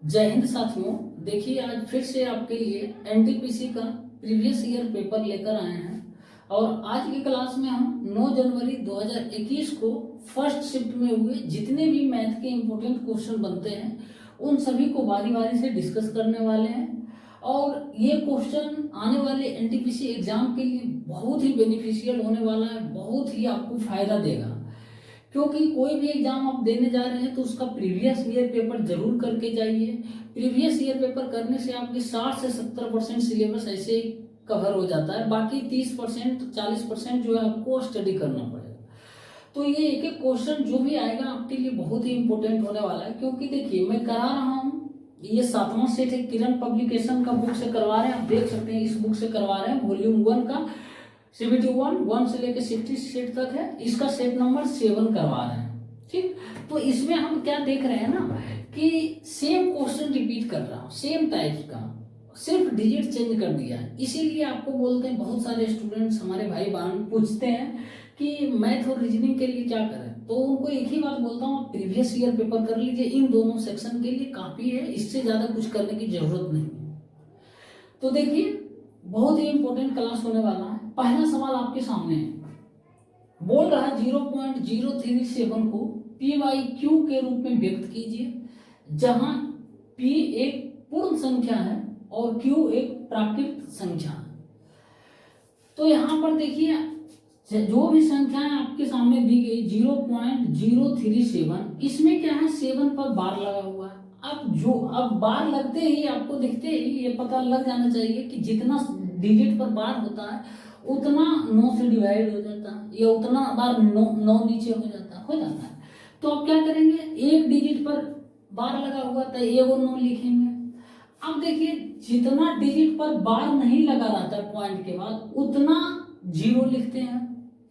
जय हिंद साथियों। देखिए, आज फिर से आपके लिए एनटीपीसी का प्रीवियस ईयर पेपर लेकर आए हैं और आज की क्लास में हम 9 जनवरी 2021 को फर्स्ट शिफ्ट में हुए जितने भी मैथ के इम्पोर्टेंट क्वेश्चन बनते हैं उन सभी को बारी बारी से डिस्कस करने वाले हैं। और ये क्वेश्चन आने वाले एनटीपीसी एग्जाम के लिए बहुत ही बेनिफिशियल होने वाला है, बहुत ही आपको फायदा देगा। क्योंकि कोई भी एग्जाम आप देने जा रहे हैं तो उसका प्रीवियस ईयर पेपर जरूर करके जाइए। प्रीवियस ईयर पेपर करने से आपकी 60 से 70% सिलेबस ऐसे ही कवर हो जाता है, बाकी 30% 40% जो है आपको स्टडी करना पड़ेगा। तो ये एक एक क्वेश्चन जो भी आएगा आपके लिए बहुत ही इंपॉर्टेंट होने वाला है। क्योंकि देखिए, मैं करा रहा हूँ, ये 7वां सेट है, किरण पब्लिकेशन का बुक से करवा रहे हैं। आप देख सकते हैं, इस बुक से करवा रहे हैं वॉल्यूम 1 का CBT 1 से लेकर 60 सेट तक है। इसका सेट नंबर 7 करवा रहे हैं। ठीक, तो इसमें हम क्या देख रहे हैं ना कि सेम क्वेश्चन रिपीट कर रहा हूँ, सेम टाइप का, सिर्फ डिजिट चेंज कर दिया है। इसीलिए आपको बोलते हैं, बहुत सारे स्टूडेंट्स हमारे भाई बहन पूछते हैं कि मैथ और रीजनिंग के लिए क्या करें, तो उनको एक ही बात बोलता हूँ, आप प्रीवियस ईयर पेपर कर लीजिए। इन दोनों सेक्शन के लिए काफ़ी है, इससे ज़्यादा कुछ करने की जरूरत नहीं है। तो देखिए, बहुत ही इंपॉर्टेंट क्लास होने वाला है। पहला सवाल आपके सामने है, बोल रहा है 0.037 को PYQ के रूप में व्यक्त कीजिए, जहां P एक पूर्ण संख्या है और Q एक प्राकृत संख्या है। तो यहां पर देखिए, जो भी संख्याएं आपके सामने दी गई 0.037, इसमें क्या है, 7 पर बार लगा हुआ है। अब बार लगते ही आपको दिखते ही ये पता लग जाना चाहिए कि जितना डिजिट पर बार होता है उतना 9 से डिवाइड हो जाता है, या उतना बार 9 नीचे हो जाता है। तो अब क्या करेंगे, एक डिजिट पर बार लगा हुआ था, एक और 9 लिखेंगे। अब देखिए, जितना डिजिट पर बार नहीं लगा रहता है पॉइंट के बाद, उतना 0 लिखते हैं,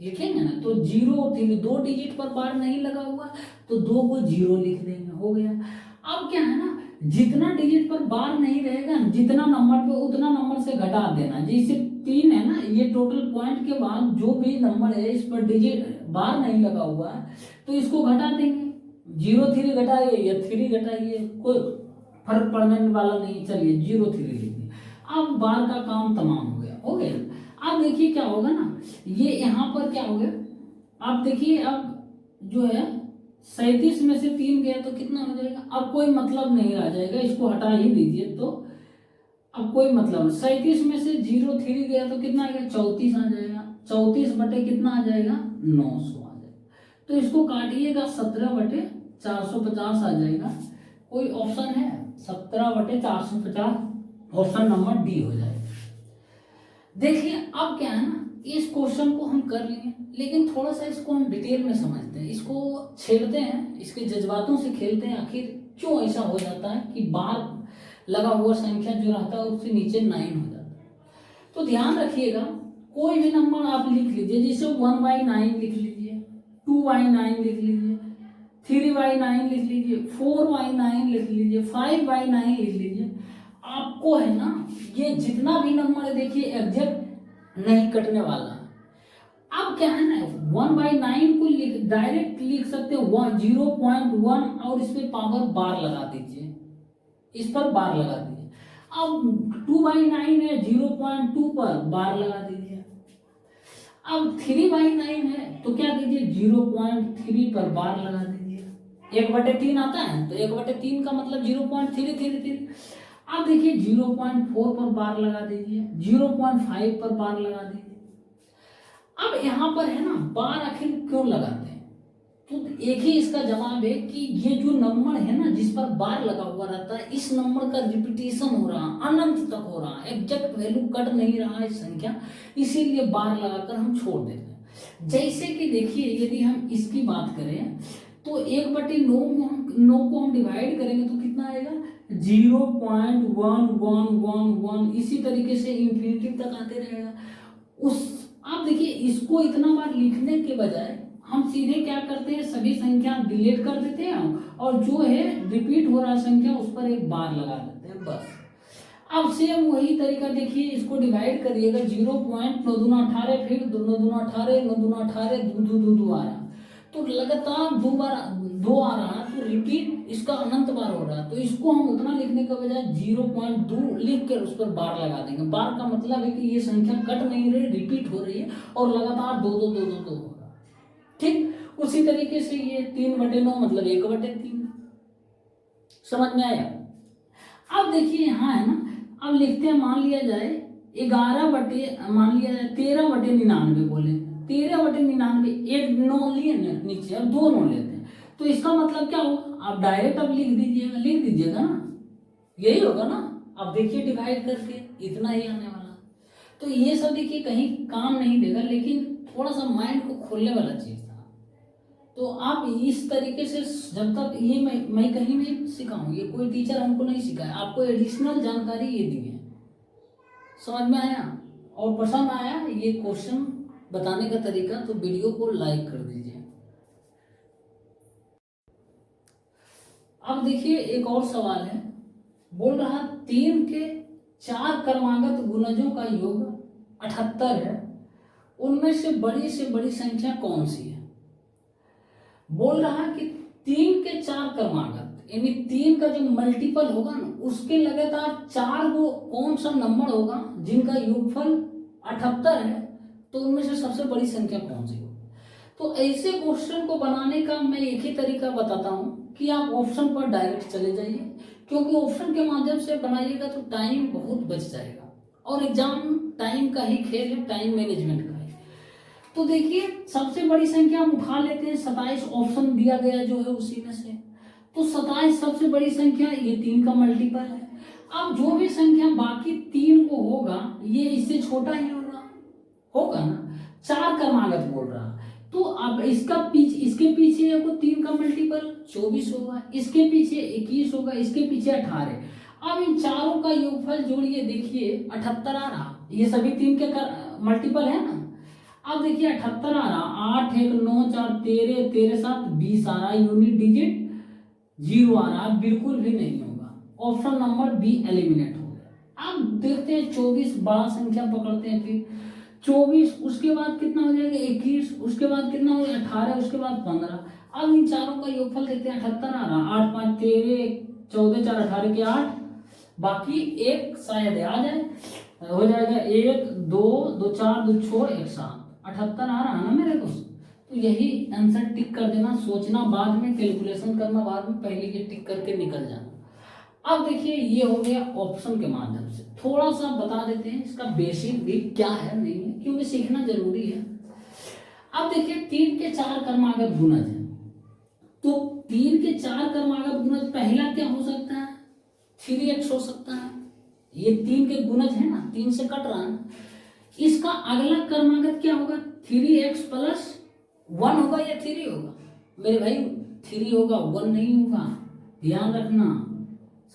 लिखेंगे ना। तो 0 2 डिजिट पर बार नहीं लगा हुआ तो 2 को 0 लिख देंगे, हो गया। अब क्या है ना, जितना डिजिट पर बार नहीं रहेगा, जितना नंबर पे उतना नंबर से घटा देना। जैसे 3 है ना, ये टोटल पॉइंट के बाद जो भी नंबर है इस पर डिजिट बार नहीं लगा हुआ है तो इसको घटा देंगे। 0 3 घटाइए या 3 घटाइए, कोई फर्क पड़ने वाला नहीं। चलिए 0 3 लिख दिए। अब बार का काम तमाम हो गया। अब देखिए क्या होगा ना, ये यहाँ पर क्या हो गया, आप देखिए, अब जो है 37 में से 3 गया तो कितना हो जाएगा, अब कोई मतलब नहीं रह जाएगा, इसको हटा ही दीजिए। तो अब कोई मतलब नहीं, 37 में से 0 3 गया तो कितना आ गया, 34 आ जाएगा। 34 बटे कितना आ जाएगा, 900 आ जाएगा। तो इसको काटिएगा, 17 बटे 450 आ जाएगा। कोई ऑप्शन है, 17 बटे 450, ऑप्शन नंबर डी हो जाएगा। देखिए, अब क्या है ना, इस क्वेश्चन को हम कर लिए, लेकिन थोड़ा सा इसको हम डिटेल में समझते हैं, इसको छेड़ते हैं, इसके जज्बातों से खेलते हैं। आखिर क्यों ऐसा हो जाता है कि बार लगा हुआ संख्या जो रहता है उसके नीचे 9 हो जाता है। तो ध्यान रखिएगा, कोई भी नंबर आप लिख लीजिए, जैसे 1/9 लिख लीजिए, 2/9 लिख लीजिए, 3/9 लिख लीजिए, 4/9 लिख लीजिए, 5/9 लिख लीजिए। आपको है ना, ये जितना भी नंबर है देखिए एग्जैक्ट नहीं कटने वाला। अब क्या है ना, 1/9 को डायरेक्ट लिख सकते हो 0.1 और इस पे पावर बार लगा दीजिए, इस पर बार लगा दीजिए। अब 2/9 है, 0.2 पर बार लगा दीजिए। अब 3/9 है तो क्या कीजिए, 0.3 पर बार लगा दीजिए। 1/3 आता है तो 1/3 का मतलब 0.333। अब देखिए 0.4 पर बार लगा दीजिए, 0.5 पर बार लगा दीजिए। अब यहाँ पर है ना, बार आखिर क्यों लगाते हैं, तो एक ही इसका जवाब है कि ये जो नंबर है ना जिस पर बार लगा हुआ रहता है, इस नंबर का रिपीटेशन हो रहा है, अनंत तक हो रहा है, एग्जैक्ट वैल्यू कट नहीं रहा है संख्या, इसीलिए बार लगाकर हम छोड़ देते हैं। जैसे कि देखिए, यदि हम इसकी बात करें तो 1/9 को हम डिवाइड करेंगे तो कितना आएगा, 0.1111। इसी तरीके से इंफिनिटी तक आते रहेगा। आप देखिए, इसको इतना बार लिखने के बजाय हम सीधे क्या करते हैं, सभी संख्या डिलीट कर देते हैं और जो है रिपीट हो रहा संख्या उस पर एक बार लगा देते हैं, बस। अब सेम वही तरीका देखिए, इसको डिवाइड करिएगा, 0.9 दूना 18, फिर 9 दूना 18, 9 दूना 18, 2 आ रहा, तो लगातार 2 बार 2 आ रहा, तो रिपीट इसका अनंत बार हो रहा है, तो इसको हम उतना लिखने का बजाय 0.2 लिख कर उस पर बार लगा देंगे। बार का मतलब है कि ये संख्या कट नहीं रही, रिपीट हो रही है और लगातार 2 2 2 2 2 हो रहा है। ठीक उसी तरीके से ये 3/9 मतलब 1/3। समझ में आया? अब देखिए यहाँ है ना, अब लिखते हैं, मान लिया जाए 13/99 बोले, 13/99 एक 9 लिए नीचे, अब 2 9 लेते हैं, तो इसका मतलब क्या होगा? आप डायरेक्ट अब लिख दीजिएगा ना, यही होगा ना। अब देखिए डिवाइड करके इतना ही आने वाला। तो ये सब देखिए कहीं काम नहीं देगा, लेकिन थोड़ा सा माइंड को खोलने वाला चीज था। तो आप इस तरीके से, जब तक ये मैं कहीं नहीं सिखाऊं, ये कोई टीचर हमको नहीं सिखाया, आपको एडिशनल जानकारी ये दी है। समझ में आया और पसंद आया ये क्वेश्चन बताने का तरीका, तो वीडियो को लाइक कर दीजिए। अब देखिए एक और सवाल है, बोल रहा 3 के 4 क्रमागत गुणजों का योग 78 है, उनमें से बड़ी संख्या कौन सी है? बोल रहा कि 3 के 4 क्रमागत यानी 3 का जो मल्टीपल होगा ना, उसके लगातार 4 को कौन सा नंबर होगा जिनका योगफल 78 है, तो उनमें से सबसे बड़ी संख्या कौन सी होगी? तो ऐसे क्वेश्चन को बनाने का मैं एक ही तरीका बताता हूं कि आप ऑप्शन पर डायरेक्ट चले जाइए, क्योंकि ऑप्शन के माध्यम से बनाइएगा तो टाइम बहुत बच जाएगा, और एग्जाम टाइम का ही खेल है, टाइम मैनेजमेंट का है। तो देखिए सबसे बड़ी संख्या हम उठा लेते हैं, 27 ऑप्शन दिया गया जो है उसी में से, तो 27 सबसे बड़ी संख्या, ये 3 का मल्टीपल है। अब जो भी संख्या बाकी 3 को होगा, ये इससे छोटा ही होगा ना, 4 क्रमागत बोल रहा, तो अब इसके पीछे को 3 का मल्टीपल 24 होगा, इसके पीछे 21 होगा, इसके पीछे 18। अब इन चारों का योगफल जोड़िए, देखिए 78 आ रहा, ये सभी 3 के मल्टीपल है ना। अब देखिए 78 आ रहा, 8 1 9 4 13 13 7 20 आ रहा, यूनिट डिजिट 0 आ रहा, बिल्कुल भी नहीं होगा, ऑप्शन नंबर बी एलिमिनेट हो गया। अब देखते हैं 24, बड़ा संख्या पकड़ते हैं, फिर 24, उसके बाद कितना हो जाएगा 21, उसके बाद कितना हो जाएगा 18, उसके बाद 15। अब इन चारों का योगफल देखते हैं, 78 आ रहा, 8 5 13 14 4 18 के 8, बाकी एक शायद आ जाए, हो जाएगा 1 2 2 4 2 6 1 7, 78 आ रहा है ना मेरे दोस्त। तो यही आंसर टिक कर देना, सोचना बाद में, कैलकुलेशन करना बाद में, पहले ये टिक करके निकल जाना। अब देखिए ये हो गया ऑप्शन के माध्यम से, थोड़ा सा बता देते हैं इसका बेसिक भी क्या है नहीं है, क्योंकि सीखना जरूरी है। अब देखिए 3 के 4 क्रमागत गुणज है, तो 3 के 4 क्रमागत गुणज पहला क्या हो सकता है? 3x हो सकता है, ये 3 के गुणज है ना, 3 से कट रहा है। इसका अगला क्रमागत क्या होगा? 3x प्लस 1 होगा या 3 होगा? मेरे भाई 3 होगा, 1 नहीं होगा, ध्यान रखना।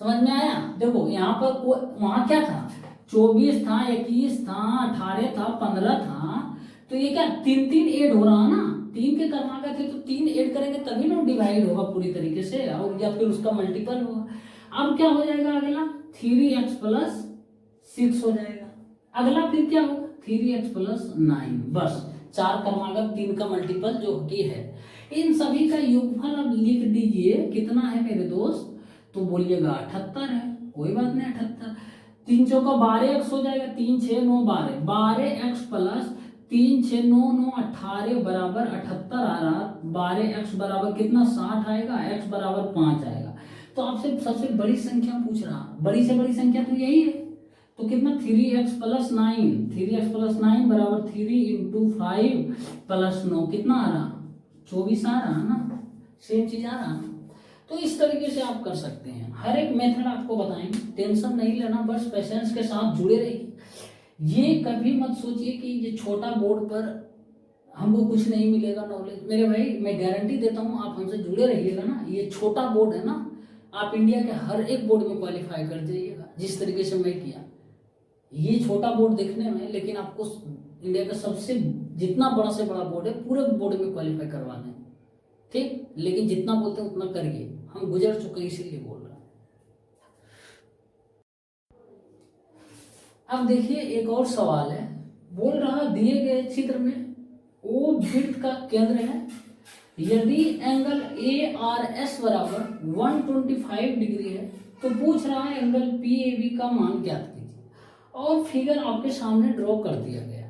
समझ में आया? देखो यहाँ पर वहां क्या था, 24 था, 21 था, 18 था, 15 था, तो ये क्या 3 3 ऐड हो रहा ना, 3 के क्रमागत है तो 3 ऐड करेंगे तभी ना डिवाइड होगा पूरी तरीके से, और या फिर उसका मल्टीपल होगा। अब क्या हो जाएगा अगला, 3x प्लस 6 हो जाएगा। अगला फिर क्या होगा, 3x प्लस 9, बस 4 क्रमागत 3 का मल्टीपल जो कि है। इन सभी का योगफल अब लिख दीजिए, कितना है मेरे दोस्त? तो बोलिएगा 78 है, कोई बात नहीं, 78 3 चौका 12x हो जाएगा, 3 6 9 12, 12x प्लस 3 6 9 9 18 बराबर 78 आ रहा, 12x बराबर कितना 60 आएगा, x बराबर 5 आएगा। तो आपसे सबसे बड़ी संख्या पूछ रहा, बड़ी से बड़ी संख्या तो यही है, तो कितना 3x प्लस 9, 3x प्लस 9 बराबर 3 इंटू 5 प्लस 9, कितना आ रहा 24 आ रहा ना, सेम चीज आ रहा। तो इस तरीके से आप कर सकते हैं, हर एक मेथड आपको बताएंगे, टेंशन नहीं लेना, बस पेशेंस के साथ जुड़े रहिए। ये कभी मत सोचिए कि ये छोटा बोर्ड पर हमको कुछ नहीं मिलेगा नॉलेज। मेरे भाई मैं गारंटी देता हूँ, आप हमसे जुड़े रहिएगा ना, ये छोटा बोर्ड है ना, आप इंडिया के हर एक बोर्ड में क्वालिफाई कर जाइएगा, जिस तरीके से मैं किया। ये छोटा बोर्ड देखने में, लेकिन आपको इंडिया का सबसे जितना बड़ा से बड़ा बोर्ड है, पूरे बोर्ड में क्वालिफाई करवाना है, ठीक। लेकिन जितना बोलते हैं उतना करिए, हम गुजर चुके हैं इसीलिए बोल रहे हैं। अब देखिए एक और सवाल है, बोल रहा दिए गए चित्र में O वृत्त का केंद्र है, यदि एंगल ए आर एस बराबर 125 डिग्री है तो पूछ रहा है एंगल पी ए बी का मान ज्ञात कीजिए और फिगर आपके सामने ड्रॉ कर दिया गया।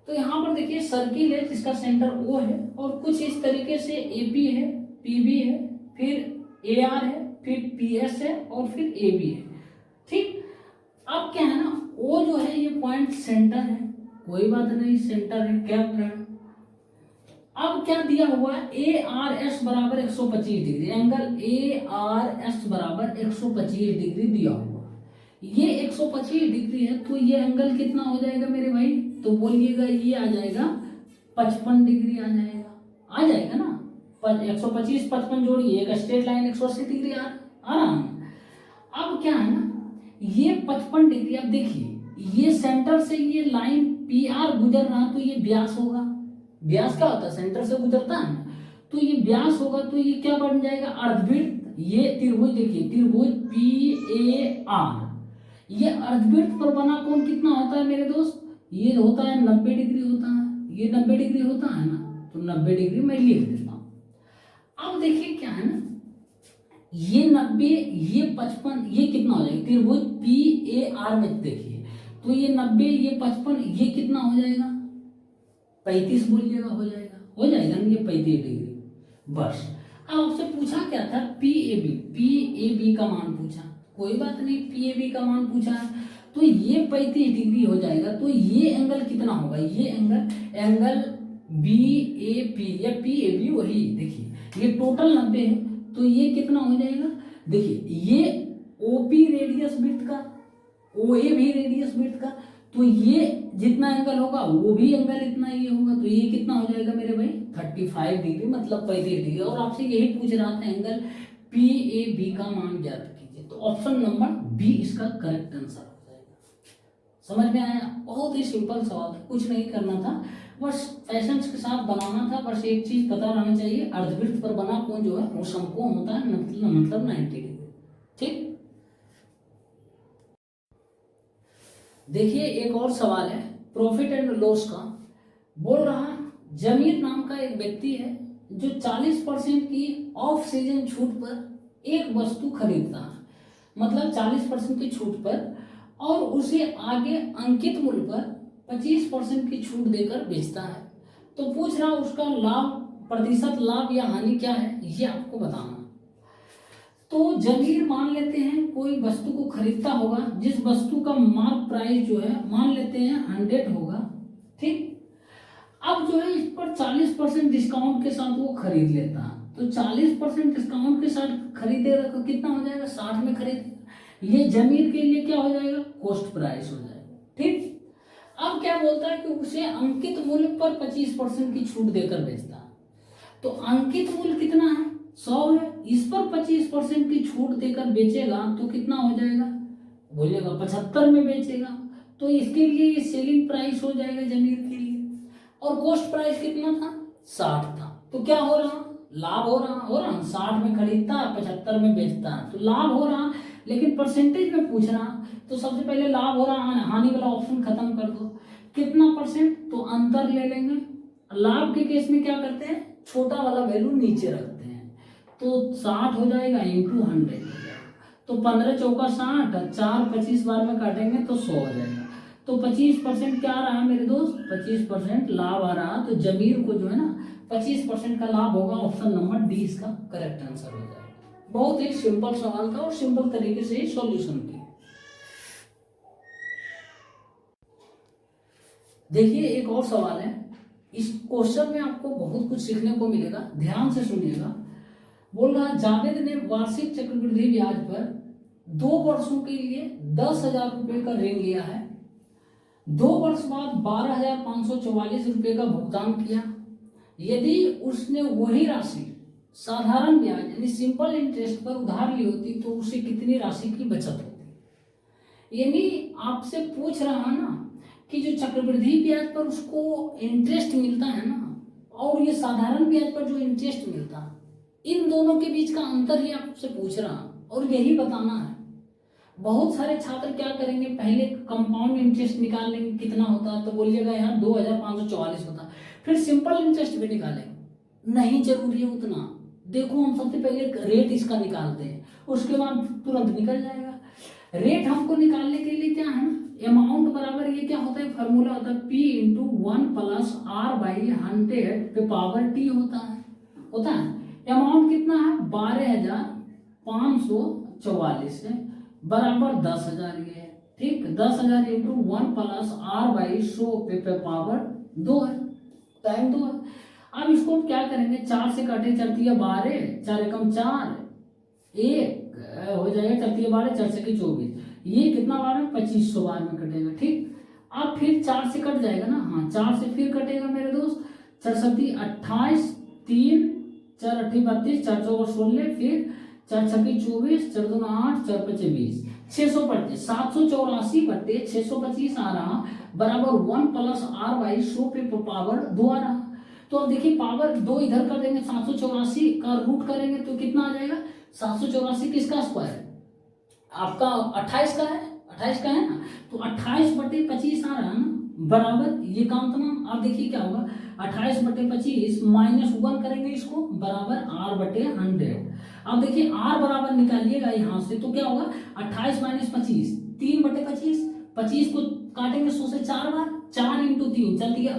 तो यहाँ पर देखिए सर्किल है जिसका सेंटर ओ है और कुछ इस तरीके से ए पी है, पी बी है, फिर ए आर है, फिर पी एस है और फिर ए बी है। ठीक, अब क्या है ना, ओ जो है ये पॉइंट सेंटर है, कोई बात नहीं, सेंटर है, कैप है। अब क्या दिया हुआ है, ए आर एस बराबर 125 degree, angle A R S बराबर 125 डिग्री दिया हुआ। ये 125 डिग्री है तो ये एंगल कितना हो जाएगा मेरे भाई, तो बोलिएगा ये आ जाएगा 55 डिग्री आ जाएगा ना। 125 55 जोड़िए, एक स्ट्रेट लाइन 180 डिग्री आ रहा है। अब क्या है ना, ये 55 डिग्री, अब देखिए ये सेंटर से ये लाइन पी आर गुजर रहा तो ये व्यास होगा। व्यास क्या होता है, सेंटर से गुजरता है ना, तो ये व्यास होगा तो ये क्या बन जाएगा, अर्धवृत्त। ये त्रिभुज देखिए, त्रिभुज पी ए आर, ये अर्धवृत्त पर बना कोण कितना होता है मेरे दोस्त, ये होता है 90 डिग्री होता है, ये 90 डिग्री होता है ना, तो 90 डिग्री मैं लिख देता हूं। अब देखिए क्या है ना, ये 90, ये 55, ये कितना हो जाएगा, त्रिभुज पी ए आर में देखिए, तो ये 90, ये 55, ये कितना हो जाएगा, 35 बोलिएगा, हो जाएगा ना, ये 35 डिग्री बस। अब आपसे पूछा क्या था, पी ए बी का मान पूछा, कोई बात नहीं, पी ए बी का मान पूछा है तो ये 35 डिग्री हो जाएगा। तो ये एंगल कितना होगा, ये एंगल बी ए पी या पी ए बी, वही देखिए ये टोटल 90 है तो ये कितना हो जाएगा, देखिए ये ओपी रेडियस वृत्त का, ओ ए भी रेडियस वृत्त का, तो ये जितना एंगल होगा वो भी एंगल इतना ये होगा, तो ये कितना हो जाएगा मेरे भाई 35 डिग्री, मतलब 35 डिग्री। और आपसे यही पूछ रहा था एंगल पी ए बी का मान ज्ञात कीजिए, तो ऑप्शन नंबर बी इसका करेक्ट आंसर हो जाएगा। समझ में आया, बहुत ही सिंपल सवाल था, कुछ नहीं करना था, बस पैशंस के साथ बनाना था। बस एक चीज पता रहना चाहिए, अर्धवृत्त पर बना कोण जो है वो समकोण होता है, मतलब 90 डिग्री। ठीक, देखिए एक और सवाल है प्रॉफिट एंड लॉस का। बोल रहा जमीर नाम का एक व्यक्ति है जो 40% की ऑफ सीजन छूट पर एक वस्तु खरीदता है, मतलब 40% की छूट पर, और उसे आगे अंकित मूल्य पर 25% की छूट देकर बेचता है। तो पूछ रहा उसका लाभ, प्रतिशत लाभ या हानि क्या है, ये आपको बताना। तो जमीर मान लेते हैं कोई वस्तु को खरीदता होगा, जिस वस्तु का मार्क प्राइस जो है मान लेते हैं 100 होगा। ठीक, अब जो है इस पर 40% डिस्काउंट के साथ वो खरीद लेता है, तो 40% डिस्काउंट के साथ खरीदेगा तो कितना हो जाएगा, 60 में खरीदेगा। ये जमीर के लिए क्या हो जाएगा, कॉस्ट प्राइस हो जाएगा। ठीक, अब क्या बोलता है कि उसे अंकित मूल्य पर 25% की छूट देकर बेचता है। तो अंकित मूल्य कितना है, 100 है, इस पर 25% की छूट देकर बेचेगा तो कितना हो जाएगा, बोलिएगा 75 में बेचेगा, तो इसके लिए ये सेलिंग प्राइस हो जाएगा जमीर के लिए। और कॉस्ट प्राइस कितना था, 60 था, तो क्या हो रहा, लाभ हो रहा 60 में खरीदता है 75 में बेचता है, तो लाभ हो रहा। लेकिन परसेंटेज में पूछ रहा, तो सबसे पहले लाभ हो रहा, हानि वाला ऑप्शन खत्म कर दो, कितना परसेंट, तो अंतर ले लेंगे। लाभ के केस में क्या करते हैं, छोटा वाला वैल्यू नीचे रखते हैं, तो 60 हो जाएगा इंटू 100, तो 15 चौका 60, 4 25 बार में काटेंगे तो 100 हो जाएगा। तो 25% क्या आ रहा है मेरे दोस्त, 25% लाभ आ रहा, तो जमीर को जो है ना 25% का लाभ होगा। ऑप्शन नंबर डी इसका करेक्ट आंसर हो जाएगा। बहुत ही सिंपल सवाल था और सिंपल तरीके से सॉल्यूशन किया। देखिए एक और सवाल है, इस क्वेश्चन में आपको बहुत कुछ सीखने को मिलेगा, ध्यान से सुनिएगा। बोल रहा जावेद ने वार्षिक चक्रवृद्धि ब्याज पर 2 वर्षों के लिए 10,000 रुपए का ऋण लिया है, 2 वर्ष बाद 12,544 रुपए का भुगतान किया। यदि उसने वही राशि साधारण ब्याज यानी सिंपल इंटरेस्ट पर उधार ली होती तो उसे कितनी राशि की बचत होती। यानी आपसे पूछ रहा ना कि जो चक्रवृद्धि ब्याज पर उसको इंटरेस्ट मिलता है ना, और ये साधारण ब्याज पर जो इंटरेस्ट मिलता है, इन दोनों के बीच का अंतर ही आपसे पूछ रहा और यही बताना है। बहुत सारे छात्र क्या करेंगे, पहले कंपाउंड इंटरेस्ट निकाल लेंगे कितना होता है, तो बोलिएगा यहाँ 2,544 होता, फिर सिंपल इंटरेस्ट भी निकालेंगे नहीं जरूरी है उतना। देखो हम सबसे पहले रेट इसका निकालते हैं, उसके बाद तुरंत निकल जाएगा। रेट हमको निकालने के लिए क्या है, अमाउंट बराबर ये क्या होता है, फार्मूला होता है P into 1 plus R by 100 पे पावर T होता है। अमाउंट कितना है 12,544 है, बराबर 10,000 ये है। ठीक, 10,000 इंटू 1 प्लस R बाई 100 पे पावर 2 है, टाइम 2 है। अब इसको क्या करेंगे, 4 से काटे, चलती है 12, 4 एकम 4, 1 हो जाएगा, चलती है 12, 4 से 24, ये कितना बार में 2500 बार में कटेगा। ठीक, अब फिर 4 से कट जाएगा ना, हाँ 4 से फिर कटेगा मेरे दोस्त, 4 सत्ती 28, 3 4 अट्ठी 32, 4 चौका 16, फिर 4 छक्की 24, 4 दूना 8, 4 पचे 20, 625, 784 बट्टे 625 आ रहा, बराबर 1 प्लस R बाई 100 पे पावर 2 आ रहा। तो अब देखिए पावर 2 इधर कर देंगे, 784 का रूट करेंगे तो कितना आ जाएगा, 784 किसका स्क्वायर, आपका 28 का है, 28 का है ना, तो 28 बटे 25 आ रहा है ना, बराबर ये काम तमाम। अब देखिए क्या होगा, 28 बटे 25 माइनस 1 करेंगे इसको, बराबर R बटे 100। अब देखिए R बराबर निकालिएगा यहाँ से, तो क्या होगा 28 माइनस 25, 3 बटे 25, 25 को काटेंगे 100 से 4 बार, 4 इंटू 3 चलती है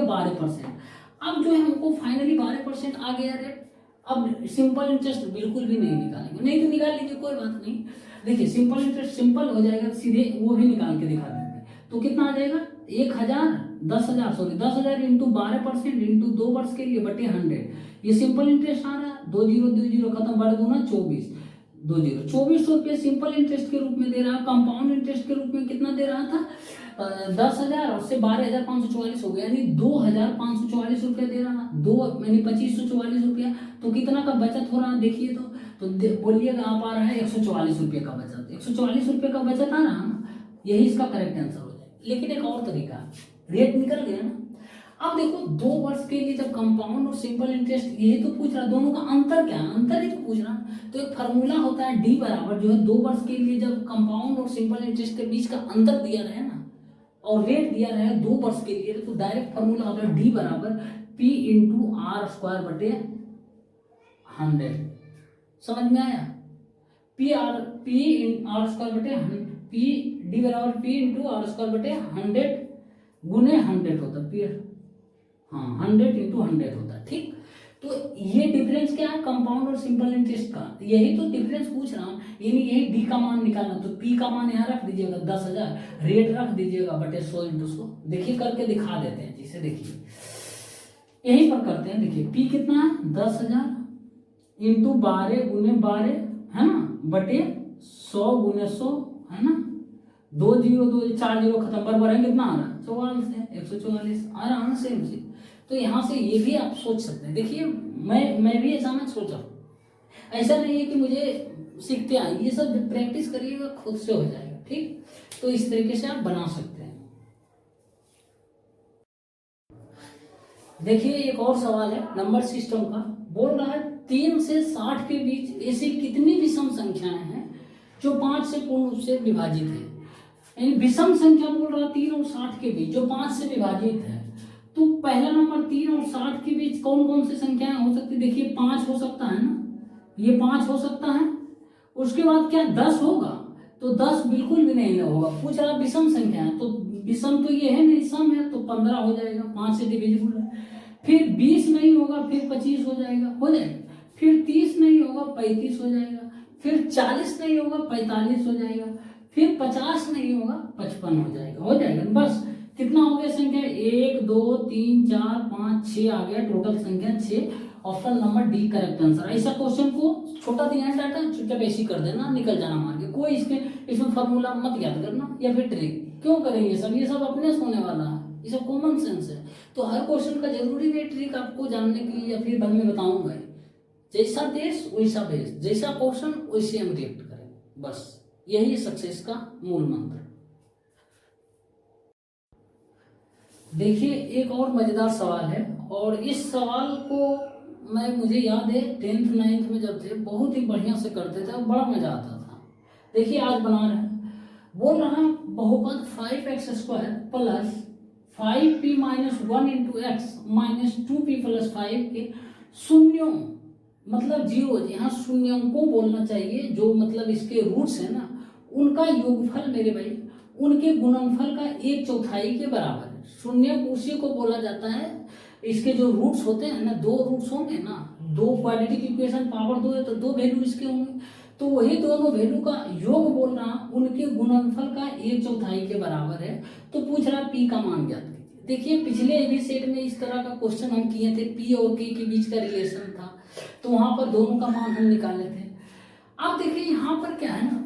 12%। अब जो है हमको फाइनली 12% आ गया रेट। अब सिंपल इंटरेस्ट बिल्कुल भी नहीं निकालेंगे, नहीं तो निकाल लीजिए कोई बात नहीं। देखिए सिंपल इंटरेस्ट सिंपल हो जाएगा, सीधे वो भी निकाल के दिखा देंगे, तो कितना आ जाएगा 10,000 इंटू 12% इंटू 2 वर्ष के लिए बटे 100, ये सिंपल इंटरेस्ट आ रहा है, 2 जीरो 2 जीरो खत्म, बड़े दूना 24, 2 जीरो 2400 रुपये सिंपल इंटरेस्ट के रूप में दे रहा है। कंपाउंड इंटरेस्ट के रूप में कितना दे रहा था, 10,000 और से 12,544 हो गया, यानी 2,544 रुपया दे रहा, 2 यानी 2,544 रुपया। तो कितना का बचत हो रहा देखिए, तो बोलिएगा आप, आ रहा है 144 रुपये का बचत, 144 रुपये का बचत आ रहा ना, यही इसका करेक्ट आंसर हो जाए। लेकिन एक और तरीका, रेट निकल गया ना। अब देखो 2 वर्ष के लिए जब कंपाउंड और सिंपल इंटरेस्ट, यही तो पूछ रहा, दोनों का अंतर क्या है, अंतर ही तो पूछ रहा। तो एक फार्मूला होता है D बराबर, जो है 2 वर्ष के लिए जब कंपाउंड और सिंपल इंटरेस्ट के बीच का अंतर दिया रहे ना, और रेट दिया रहे 2 वर्ष के लिए, तो डायरेक्ट फार्मूला होता है D बराबर P इंटू R स्क्वायर बटे 100। समझ में आया, P R स्क्वायर बटे D बराबर P इंटू R स्क्वायर बटे 100 गुने 100 होता है, हाँ 100 इंटू 100 होता है। ठीक, तो ये डिफरेंस क्या है कंपाउंड और सिंपल इंटरेस्ट का, यही तो डिफरेंस पूछ रहा हूँ, यानी यही D का मान निकालना। तो P का मान यहाँ रख दीजिएगा 10,000, रेट रख दीजिएगा बटे 100 इंटू 100। देखिए करके दिखा देते हैं, जिसे देखिए यही पर करते हैं। देखिए P कितना है 10,000 इंटू 12 गुने 12 है ना, बटे 100 गुने 100 है ना, 2 जीरो 2 4 जीरो खत्म, बराबर है कितना आ रहा है 44 है, 144 आ रहा है सेम से। तो यहाँ से ये भी आप सोच सकते हैं। देखिए मैं भी अचानक सोचा, ऐसा नहीं है कि मुझे सीखते आए, ये सब प्रैक्टिस करिएगा खुद से हो जाएगा। ठीक, तो इस तरीके से आप बना सकते हैं। देखिए एक और सवाल है नंबर सिस्टम का, बोल रहा है 3 से 60 के बीच ऐसी कितनी विषम संख्याएं हैं जो 5 से पूर्ण रूप से विभाजित है। यानी विषम संख्या बोल रहा 3 और 60 के बीच जो 5 से विभाजित है। तो पहला नंबर 3 और 60 के बीच कौन कौन सी संख्याएं हो सकती है, देखिए 5 हो सकता है ना, ये 5 हो सकता है। उसके बाद क्या 10 होगा, तो 10 बिल्कुल भी नहीं होगा, पूछ रहा विषम संख्या है, तो विषम तो ये है नहीं, सम है, तो 15 हो जाएगा, 5 से डिविजिबल है। फिर 20 नहीं होगा, फिर 25 हो जाएगा, फिर 30 नहीं होगा, 35 हो जाएगा, फिर 40 नहीं होगा, 45 हो जाएगा, फिर 50 नहीं होगा, 55 हो जाएगा। बस कितना हो गया संख्या, 1 2 3 4 5 6 आ गया, टोटल संख्या 6। Option number D correct answer. ऐसा क्वेश्चन को छोटा दिया है डाटा, चुपचाप ऐसे ही कर देना, निकल जाना मार के, कोई इसमें फॉर्मूला मत याद करना या फिर ट्रिक क्यों करेंगे, ये सब अपने से होने वाला है, ये सब कॉमन सेंस है। तो हर क्वेश्चन का जरूरी नहीं ट्रिक आपको जानने के लिए या फिर बाद में बताऊंगा। जैसा देश वैसा भेष, जैसा क्वेश्चन वैसे हम रिएक्ट करें, बस यही सक्सेस का मूल मंत्र। देखिए एक और मजेदार सवाल है, और इस सवाल को मुझे याद है 10th 9th में जब थे बहुत ही बढ़िया से करते थे और बड़ा मजा आता था। देखिए आज बना रहे हैं, बोल रहा है बहुपद 5x square plus 5p minus 1 into x minus 2p plus 5 के शून्यों मतलब जीरो, यहाँ शून्यों को बोलना चाहिए, जो मतलब इसके रूट्स है ना उनका योगफल मेरे भाई उनके गुणनफल का 1/4 के बराबर है। शून्य उसी को बोला जाता है, इसके जो रूट्स होते हैं ना, 2 रूट्स होंगे ना, 2 क्वाड्रेटिक इक्वेशन पावर 2 है तो 2 वैल्यू इसके होंगे, तो वही दोनों वैल्यू का योग बोल रहा उनके गुणनफल का 1/4 के बराबर है। तो पूछ रहा पी का मान ज्ञात कीजिए। देखिए पिछले एबी सेट में इस तरह का क्वेश्चन हम किए थे, पी और के बीच का रिलेशन था, तो वहां पर दोनों का मान हम निकाले थे। अब देखिए यहाँ पर क्या है ना,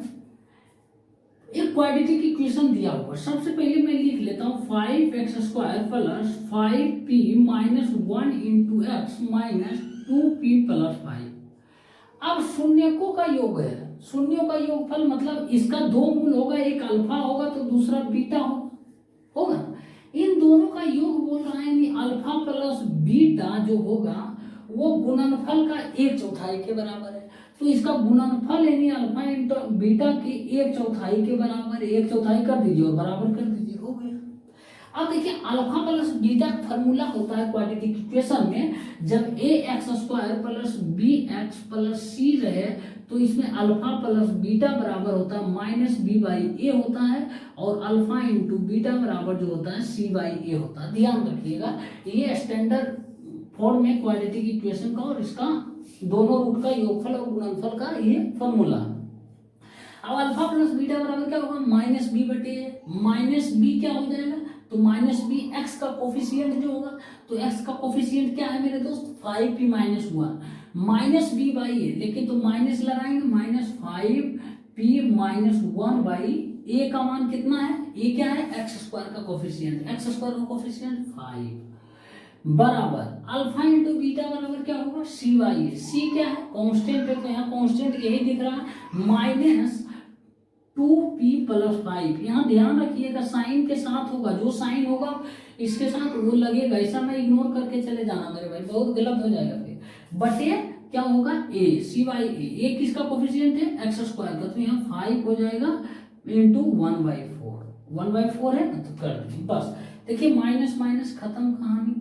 एक क्वाड्रेटिक इक्वेशन दिया हुआ, सबसे पहले मैं लिख लेता हूँ 5x² plus 5p minus 1 into x minus 2p plus 5। अब शून्यकों का योग है, शून्यों का योगफल मतलब इसका 2 मूल होगा, एक अल्फा होगा तो दूसरा बीटा होगा। इन दोनों का योग बोल रहा है, यानी अल्फा प्लस बीटा जो होगा वो गुणनफल का 1/4 के बराबर है। तो इसका गुणनफल यानी अल्फा इंटू बीटा के 1/4 के बराबर, 1/4 कर दीजिए और बराबर कर दीजिए, हो गया। अब देखिए अल्फा प्लस बीटा फॉर्मूला होता है क्वाड्रेटिक इक्वेशन में, जब ax² plus bx plus c रहे तो इसमें अल्फा प्लस बीटा बराबर होता है माइनस b/a होता है, और अल्फा इंटू बीटा बराबर जो होता है c/a होता है। ध्यान रखिएगा, ये स्टैंडर्ड फॉर्म में क्वाड्रेटिक इक्वेशन का और इसका दोनों रूट का योगफल और गुणनफल का ये फॉर्मूला। अब अल्फा प्लस बीटा बराबर क्या होगा, माइनस बी बटे माइनस बी क्या हो जाएगा, तो माइनस बी एक्स का कोफिशिएंट जो होगा, तो एक्स का कोफिशिएंट क्या है मेरे दोस्त 5p minus 1 minus B by A, लेकिन तो माइनस लगाएंगे माइनस 5p माइनस 1/a का मान कितना है, ये क्या है x² का कोफिशिएंट, x² का कोफिशिएंट 5 बराबर अल्फा इंटू बीटा बराबर क्या होगा c/a, c क्या है कांस्टेंट है, तो यहाँ कांस्टेंट यही दिख रहा है माइनस 2p प्लस 5। यहाँ ध्यान रखिएगा साइन के साथ होगा, जो साइन होगा इसके साथ वो लगेगा, ऐसा मैं इग्नोर करके चले जाना मेरे भाई, बहुत गलत हो जाएगा फिर। बटे क्या होगा a, c/a, किसका कोफिशिएंट है x² का, तो यहाँ 5 हो जाएगा इंटू 1/4 है ना, तो कर दीजिए बस। देखिए माइनस माइनस खत्म कहानी,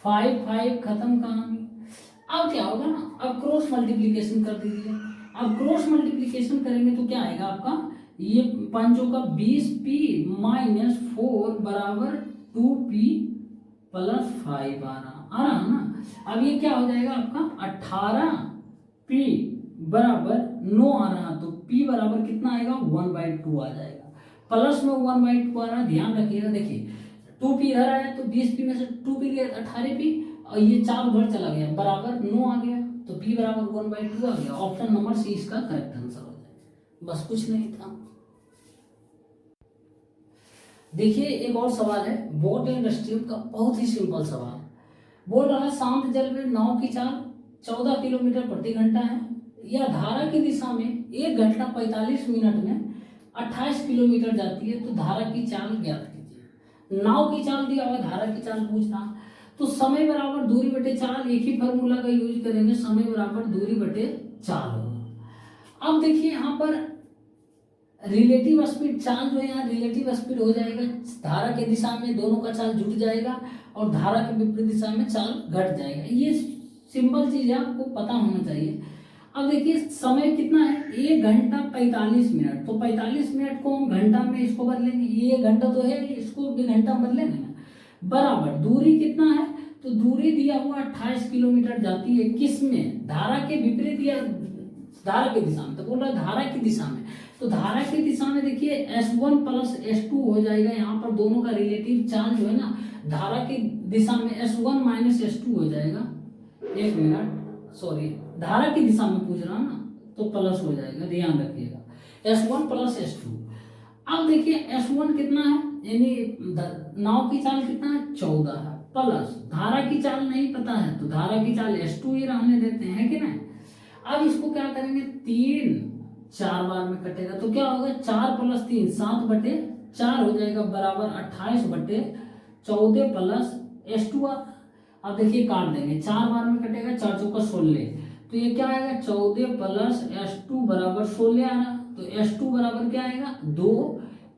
5 खत्म कहानी। अब क्या होगा ना, अब क्रॉस मल्टीप्लीकेशन कर दीजिए। अब क्रॉस मल्टीप्लीकेशन करेंगे तो क्या आएगा आपका, ये 5 का 20p माइनस 4 बराबर 2p प्लस 5 आ रहा है ना। अब ये क्या हो जाएगा आपका 18p बराबर 9 आ रहा, तो p बराबर कितना आएगा 1/2 आ जाएगा, प्लस में 1/2 आ रहा। ध्यान रखिएगा, देखिए 2p इधर आया तो 20p में से 2p गया 18p, और ये 4 उधर चला गया बराबर 9 आ गया, तो p बराबर 1/2 आ गया। ऑप्शन नंबर सी इसका करेक्ट आंसर हो जाएगा, बस कुछ नहीं था। देखिए एक और सवाल है बोट एंड स्ट्रीम का, बहुत ही सिंपल सवाल। बोल रहा है शांत जल में नाव की चाल 14 किलोमीटर प्रति घंटा है, या धारा की दिशा में 1 घंटा 45 मिनट में 28 किलोमीटर जाती है, तो धारा की चाल ज्ञात कीजिए। नाव की चाल दिया हुआ, धारा की चाल पूछ रहा, तो समय बराबर दूरी बटे चाल, एक ही फॉर्मूला का यूज करेंगे, समय बराबर दूरी बटे चाल होगा। अब देखिए यहाँ पर रिलेटिव स्पीड चाल जो है, यहाँ रिलेटिव स्पीड हो जाएगा, धारा के दिशा में दोनों का चाल जुट जाएगा और धारा के विपरीत दिशा में चाल घट जाएगा। ये सिंपल चीज है, आपको पता होना चाहिए। अब देखिए समय कितना है 1 घंटा 45 मिनट, तो 45 मिनट को हम घंटा में इसको बदलेंगे, ये घंटा तो है इसको भी घंटा बदलेंगे ना, बराबर दूरी कितना है, तो दूरी दिया हुआ 28 किलोमीटर जाती है, किस में, धारा के विपरीत या धारा की दिशा में, तो बोल रहा है धारा की दिशा में, तो धारा की दिशा में देखिए S1 प्लस S2 हो जाएगा, यहाँ पर दोनों का रिलेटिव चार्ज जो है ना धारा की दिशा में S1 माइनस S2 हो जाएगा। एक मिनट सॉरी, धारा की दिशा में पूछ रहा ना, तो प्लस हो जाएगा, ध्यान रखिएगा S1 प्लस S2। अब देखिए S1 कितना है, यानी नाव की चाल कितना है 14 है, प्लस धारा की चाल नहीं पता है, तो धारा की चाल S2 ही रहने देते हैं कि नहीं। अब इसको क्या करेंगे 3 4 बार में कटेगा, तो क्या होगा 4 प्लस 3 7/4 हो जाएगा, बराबर 28/14 प्लस S2। अब देखिए काट देंगे, 4 बार में कटेगा, 4 चौका 16, तो ये क्या आएगा 14 प्लस S2 बराबर 16 आ रहा, तो S2 बराबर क्या आएगा 2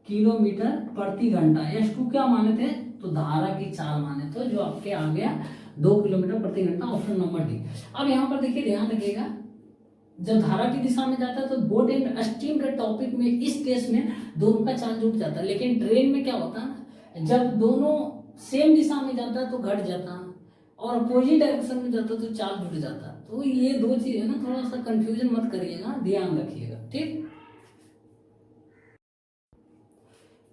किलोमीटर प्रति घंटा। S2 क्या माने थे, तो धारा की चाल माने, तो जो आपके आ गया 2 किलोमीटर प्रति घंटा, ऑप्शन नंबर डी। अब यहाँ पर देखिए ध्यान रखिएगा, जब धारा की दिशा में जाता है तो बोट एंड स्टीम के टॉपिक में इस केस में दोनों का चार्ज जुड़ जाता है, लेकिन ट्रेन में क्या होता है जब दोनों सेम दिशा में जाता है तो घट जाता है, और अपोजिट डायरेक्शन में जाता है तो चार्ज जुड़ जाता है। तो ये दो चीज है ना, थोड़ा सा कंफ्यूजन मत करिएगा, ध्यान रखिएगा, ठीक।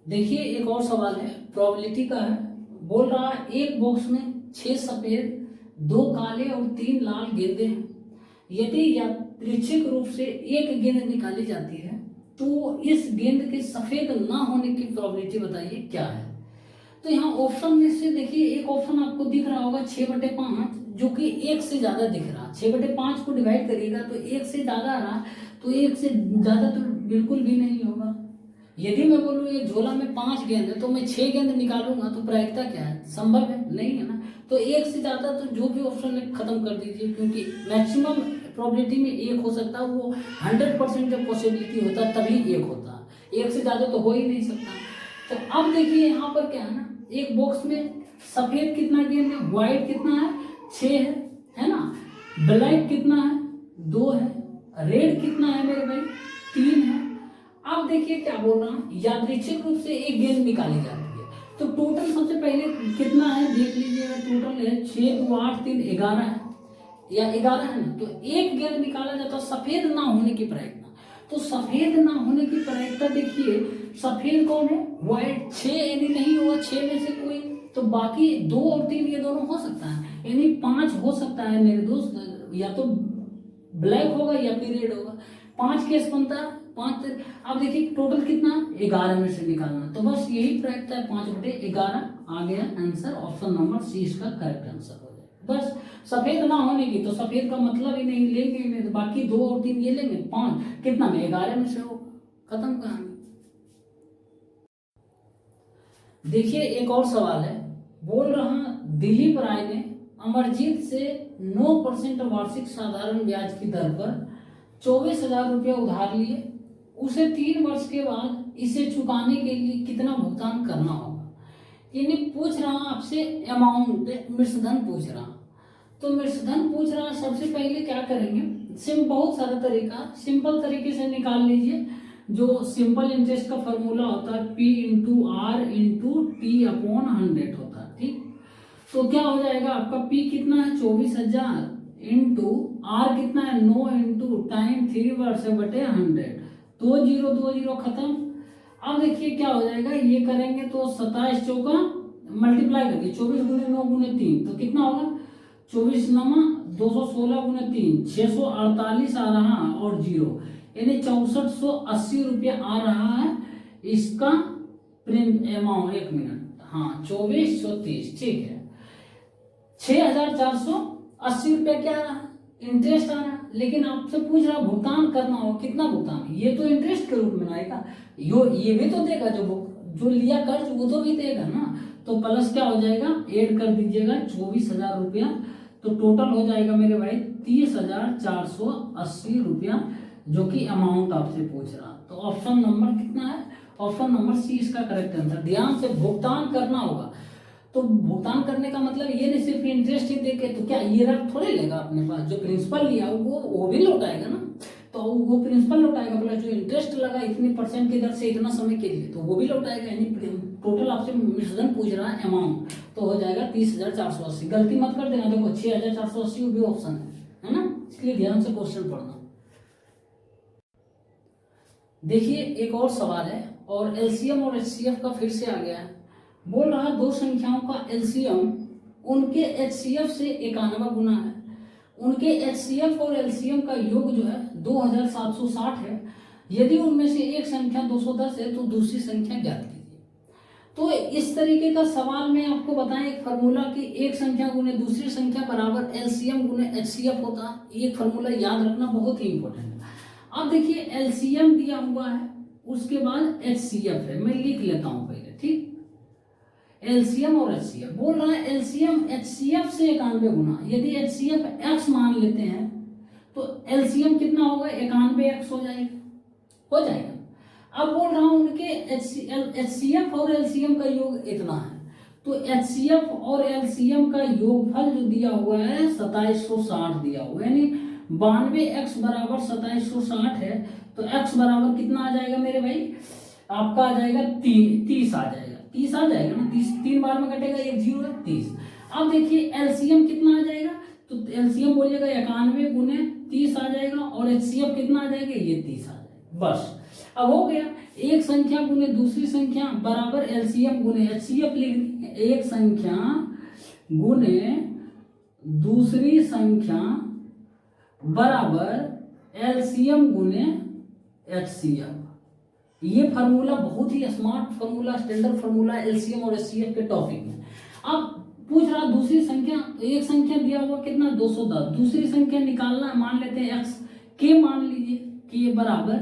देखिए एक और सवाल है, प्रोबेबिलिटी का है। बोल रहा है एक बॉक्स में 6 सफेद, 2 काले और 3 लाल गेंदे हैं। यदि यादृच्छिक रूप से एक गेंद निकाली जाती है तो इस गेंद के सफेद ना होने की प्रोबेबिलिटी बताइए क्या है। तो यहाँ ऑप्शन में से देखिए एक ऑप्शन आपको दिख रहा होगा 6/5, जो कि 1 से ज्यादा दिख रहा है। 6/5 को डिवाइड करिएगा तो 1 से ज्यादा आ रहा, तो 1 से ज्यादा तो बिल्कुल भी नहीं होगा। यदि मैं बोलूँ एक झोला में 5 गेंद है तो मैं 6 गेंद निकालूंगा तो प्रायिकता क्या है, संभव है नहीं है ना। तो 1 से ज्यादा तो जो भी ऑप्शन है खत्म कर दीजिए, क्योंकि मैक्सिमम प्रोबेबिलिटी में 1 हो सकता है, वो 100% जब पॉसिबिलिटी होता है तभी 1 होता है, 1 से ज्यादा तो हो ही नहीं सकता। तो अब देखिए यहाँ पर क्या है ना, एक बॉक्स में सफेद कितना गेंद है, व्हाइट कितना है 6 है ना, ब्लैक कितना है 2 है, रेड कितना है मेरे भाई 3 है। अब देखिए क्या बोल रहा हूँ, यादृच्छिक रूप से एक गेंद निकाली जाती है, तो टोटल सबसे पहले कितना है देख लीजिएगा, टोटल है 6 2 8 3 11 है, या 11 है ना। तो एक गेंद निकाला जाता है, सफेद ना होने की प्रायिकता, तो सफेद ना होने की प्रायिकता देखिए, सफेद कौन है व्हाइट, 6 यानी नहीं होगा 6 में से कोई, तो बाकी 2 और 3 ये दोनों हो सकता है, यानी 5 हो सकता है मेरे दोस्त, या तो ब्लैक होगा या फिर रेड होगा। 5 केस बनता है, 5। अब देखिए टोटल कितना 11 में से निकालना, तो बस यही प्रायिकता है 5/11 आ गया आंसर, ऑप्शन नंबर सी इसका करेक्ट आंसर हो जाए। बस सफेद ना होने की, तो सफेद का मतलब ही नहीं लेंगे नहीं, तो बाकी 2 और 3 ये लेंगे, 5 कितना में 11 में से होगा, खत्म कहानी। देखिए एक और सवाल है, बोल रहा दिलीप राय ने अमरजीत से 9% वार्षिक साधारण ब्याज की दर पर 24,000 रुपये उधार लिए, उसे 3 वर्ष के बाद इसे चुकाने के लिए कितना भुगतान करना होगा। यानी पूछ रहा आपसे अमाउंट, मृतधन पूछ रहा, तो मृतधन पूछ रहा, सबसे पहले क्या करेंगे, बहुत सारा तरीका, सिंपल तरीके से निकाल लीजिए। जो सिंपल इंटरेस्ट का फॉर्मूला होता है P × R × T/100 होता है, ठीक। तो क्या हो जाएगा आपका P कितना है 24,000 इंटू R कितना है 9 इंटू टाइम 3 वर्ष बटे 100, 2 0 2 0 खत्म। अब देखिए क्या हो जाएगा, ये करेंगे तो 27 चौका मल्टीप्लाई करके 24 × 9 × 3 तो कितना होगा 24 9 216 × 3 648 आ रहा और 0, यानी 6480 रुपये आ रहा है इसका प्रिंट अमाउंट। 1 मिनट, हाँ 2430, ठीक है। 6480 रुपया क्या आ रहा है, इंटरेस्ट आ रहा है, लेकिन आपसे पूछ रहा भुगतान करना हो, कितना भुगतान, ये तो इंटरेस्ट के रूप में आएगा, ये भी तो देगा, जो लिया कर्ज वो तो भी देगा ना। तो प्लस क्या हो जाएगा, ऐड कर दीजिएगा 24,000 रुपया, तो टोटल हो जाएगा मेरे भाई 30,480 रुपया, जो कि अमाउंट आपसे पूछ रहा। तो ऑप्शन नंबर कितना है, ऑप्शन नंबर सी इसका करेक्ट आंसर। ध्यान से भुगतान करना होगा, तो भुगतान करने का मतलब ये नहीं सिर्फ इंटरेस्ट ही देके, तो क्या ये रख थोड़े लेगा अपने पास, जो प्रिंसिपल लिया वो भी लौटाएगा ना, तो वो प्रिंसिपल लौटाएगा, प्लस जो इंटरेस्ट लगा इतनी % की दर से इतना समय के लिए, तो वो भी लौटाएगा। यानी टोटल आपसे मृतधन पूछ रहा है अमाउंट, तो हो जाएगा 30,480। गलती मत कर देना, देखो 6,480 भी ऑप्शन है ना, इसलिए ध्यान से क्वेश्चन पढ़ना। देखिए एक और सवाल है, और एलसीएम और एचसीएफ का फिर से आ गया है। बोल रहा 2 संख्याओं का एलसीएम उनके एचसीएफ से 91 गुना है, उनके एचसीएफ और एलसीएम का योग जो है 2760 है। यदि उनमें से एक संख्या 210 है तो दूसरी संख्या ज्ञात कीजिए। तो इस तरीके का सवाल में आपको बताएं, एक फार्मूला कि एक संख्या गुने दूसरी संख्या बराबर एलसीएम गुने एचसीएफ होता है। एक फार्मूला याद रखना बहुत ही इंपॉर्टेंट है। अब देखिए एलसीएम दिया हुआ है, उसके बाद एचसीएफ है, मैं लिख लेता हूं पहले, ठीक। एलसीएम और एचसीएफ बोल रहा है, एलसीएम एचसीएफ से 91 गुना, यदि एचसीएफ एक्स मान लेते हैं तो एलसीएम कितना होगा 91x हो जाएगा। अब बोल रहा हूं उनके एचसीएफ और एलसीएम का योग इतना है, तो HCF और LCM का योगफल जो दिया हुआ है 2760 दिया हुआ है, यानी 92x बराबर 2760 है। तो x बराबर कितना आ जाएगा मेरे भाई, आपका आ जाएगा 30 आ जाएगा, 30 आ जाएगा ना, 30 तीन बार में कटेगा, एक जीरो है 30। अब देखिए LCM कितना आ जाएगा, तो LCM बोलिएगा 91 गुने 30 आ जाएगा, और HCF कितना आ जाएगा, ये 30 आ जाएगा। बस अब हो गया, एक संख्या गुने दूसरी संख्या बराबर LCM गुने HCF लिख देंगे, एक संख्या गुने दूसरी संख्या बराबर LCM गुने HCF। ये फार्मूला बहुत ही smart formula, standard formula LCM और HCF के टॉपिक में। अब पूछ रहा दूसरी संख्या, एक संख्या दिया हुआ कितना 210, दूसरी संख्या निकालना है, मान लेते हैं x के, मान लीजिए कि ये बराबर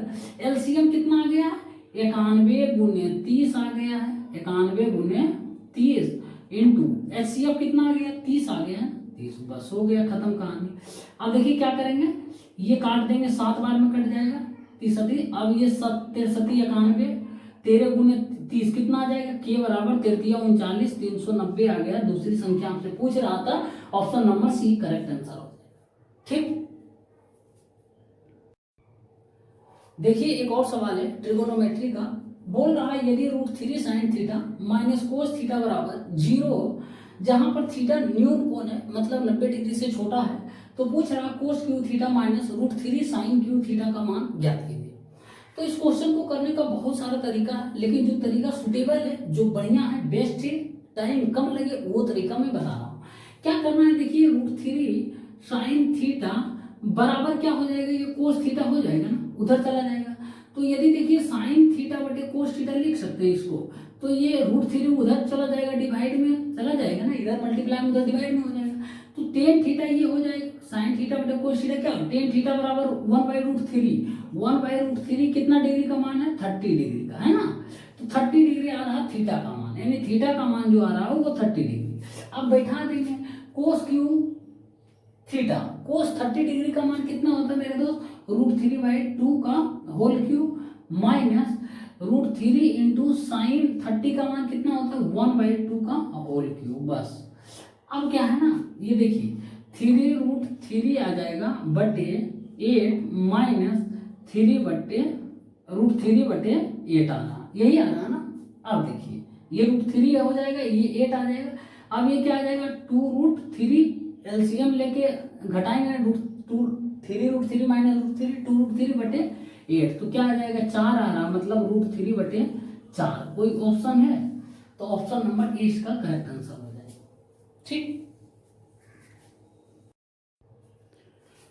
LCM कितना आ गया, 91 गुने 30 आ गया है, 91 गुने 30 इंटू HCF कितना आ गया, 30 आ गया है, 30। बस हो गया, खत्म कहानी। अब देखिए क्या करेंगे, ये काट देंगे, 7 बार में कट जाएगा, 30। अब ये 63 91 13 गुने 30 कितना आ जाएगा, के बराबर 33 39 390 आ गया। दूसरी संख्या आपसे पूछ रहा था, option number C correct answer हो जाएगा। ठीक, देखिए एक और सवाल है ट्रिगोनोमेट्री का, बोल रहा है यदि √3 sin theta minus cos theta बराबर 0 हो, जहां पर थीटा न्यून कोण है, मतलब 90 डिग्री से छोटा है, तो पूछ रहा cos Q theta minus √3 sin Q theta का मान ज्ञात कीजिए। तो इस क्वेश्चन को करने का बहुत सारा तरीका है, लेकिन जो तरीका सुटेबल है, जो बढ़िया है, बेस्ट है, टाइम कम लगे, वो तरीका मैं बता रहा हूँ। क्या करना है, देखिए √3 sin थीटा बराबर क्या हो जाएगा, ये कोस थीटा हो जाएगा ना, उधर चला जाएगा। तो यदि देखिए साइन थीटा बटे कोस थीटा लिख सकते हैं इसको, तो ये √3 उधर चला जाएगा, डिवाइड में चला जाएगा ना, इधर मल्टीप्लाई में उधर डिवाइड में हो जाएगा। तो टेन थीटा ये हो जाएगा, साइन थीटा बटे कोस थीटा क्या, टेन थीटा बराबर 1/√3। 1/√3 कितना डिग्री का मान है, 30 डिग्री का है ना। तो 30 डिग्री आ रहा थीटा का मान, यानी थीटा का मान जो आ रहा है वो 30 डिग्री। अब बैठा देंगे cos Q theta, cos 30 degree का मान कितना होता है मेरे दोस्त, √3/2 का whole cube minus √3 into sine 30 का मान कितना होता है, 1/2 का होल क्यूब। बस अब क्या है ना, ये देखिए 3√3 आ जाएगा बटे 8 माइनस 3/8 आ रहा, यही आ रहा ना। अब देखिए ये √3 हो जाएगा, ये 8 आ जाएगा। अब ये क्या आ जाएगा, 2√3 LCM लेके घटाएंगे, 3√3 माइनस √3 2√3/8, तो क्या आ जाएगा 4 आ रहा, मतलब √3/4। कोई ऑप्शन है, तो ऑप्शन नंबर ए इसका करेक्ट आंसर हो जाएगा। ठीक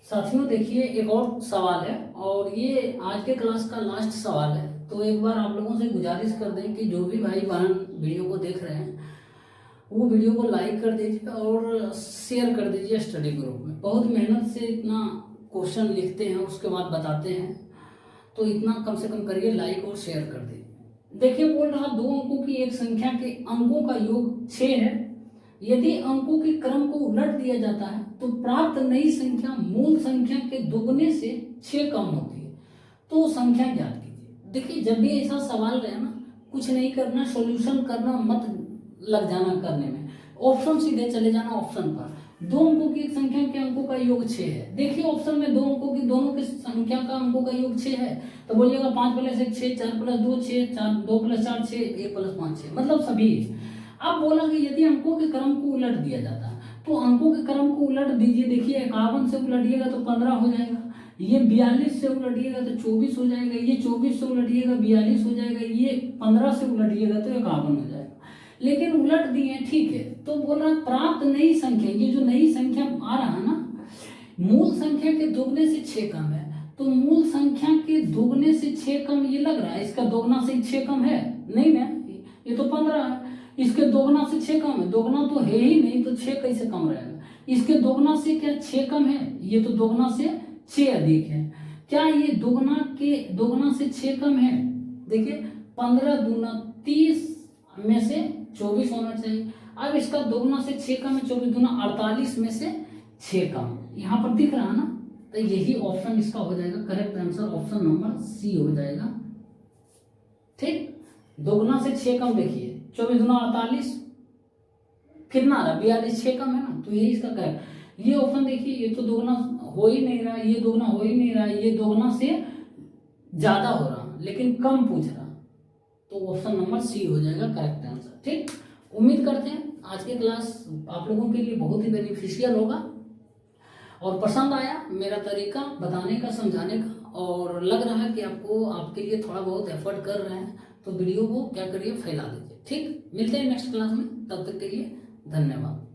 साथियों, देखिए एक और सवाल है, और ये आज के क्लास का लास्ट सवाल है। तो एक बार आप लोगों से गुजारिश कर दें कि जो भी भाई बहन वीडियो को देख रहे हैं, वो वीडियो को लाइक कर दीजिए और शेयर कर दीजिए स्टडी ग्रुप में। बहुत मेहनत से इतना क्वेश्चन लिखते हैं, उसके बाद बताते हैं, तो इतना कम से कम करिए, लाइक और शेयर कर दीजिए। देखिए बोल रहा 2 अंकों की एक संख्या के अंकों का योग 6 है, यदि अंकों के क्रम को उलट दिया जाता है तो प्राप्त नई संख्या मूल संख्या के दोगुने से 6 कम होती है, तो संख्या ज्ञात कीजिए। देखिए जब भी ऐसा सवाल रहे ना, कुछ नहीं करना, सॉल्यूशन करना मत लग जाना करने में, ऑप्शन सीधे चले जाना ऑप्शन पर। 2 अंकों की एक संख्या के अंकों का योग 6 है। देखिए ऑप्शन में 2 अंकों की दोनों की संख्या का अंकों का योग 6 है, तो बोलिएगा 5 + 1 6, 4 + 2 6, 2 + 4 6, 1 + 5 6, मतलब सभी। अब बोला कि यदि अंकों के क्रम को उलट दिया जाता है, तो अंकों के क्रम को उलट दीजिए। देखिए 51 से उलटिएगा तो 15 हो जाएगा, ये 42 से उलटिएगा तो 24 हो जाएगा, ये 24 से उलटिएगा 42 हो जाएगा, ये 15 से उलटिएगा तो 51 हो जाएगा। लेकिन उलट दिए, ठीक है। तो बोल रहा प्राप्त नई संख्या, ये जो नई संख्या आ रहा है ना, मूल संख्या के दोगुने से 6 कम है, तो मूल संख्या के दोगुने से 6 कम ये लग रहा है, इसका दोगुना से 6 कम है नहीं ना, ये तो 15 है, इसके दोगुना से 6 कम है, दोगुना तो है ही नहीं, तो 6 कैसे कम रहेगा। इसके दोगुना से क्या 6 कम है, ये तो दोगुना से 6 अधिक है। क्या ये दोगुना से 6 कम है, देखिए 15 दूना 30 में से 24 होना चाहिए। अब इसका दोगुना से 6 कम है, 24 दूना 48 में से 6 कम, यहाँ पर दिख रहा है ना, तो यही ऑप्शन इसका हो जाएगा correct answer, option number C हो जाएगा। ठीक, दोगुना से 6 कम, देखिए 24 दूना 48, कितना आ रहा है, 42/6 कम है ना, तो ये इसका करेक्ट। ये ऑप्शन देखिए, ये तो दोगुना हो ही नहीं रहा, ये दोगुना हो ही नहीं रहा, ये दोगुना से ज्यादा हो रहा लेकिन कम पूछ रहा, तो ऑप्शन नंबर सी हो जाएगा करेक्ट आंसर। ठीक, उम्मीद करते हैं आज की क्लास आप लोगों के लिए बहुत ही बेनिफिशियल होगा और पसंद आया मेरा तरीका बताने का, समझाने का, और लग रहा है कि आपको आपके लिए थोड़ा बहुत एफर्ट कर रहे हैं, तो वीडियो को क्या करिए, फैला दीजिए। ठीक, मिलते हैं नेक्स्ट क्लास में, तब तक के लिए धन्यवाद।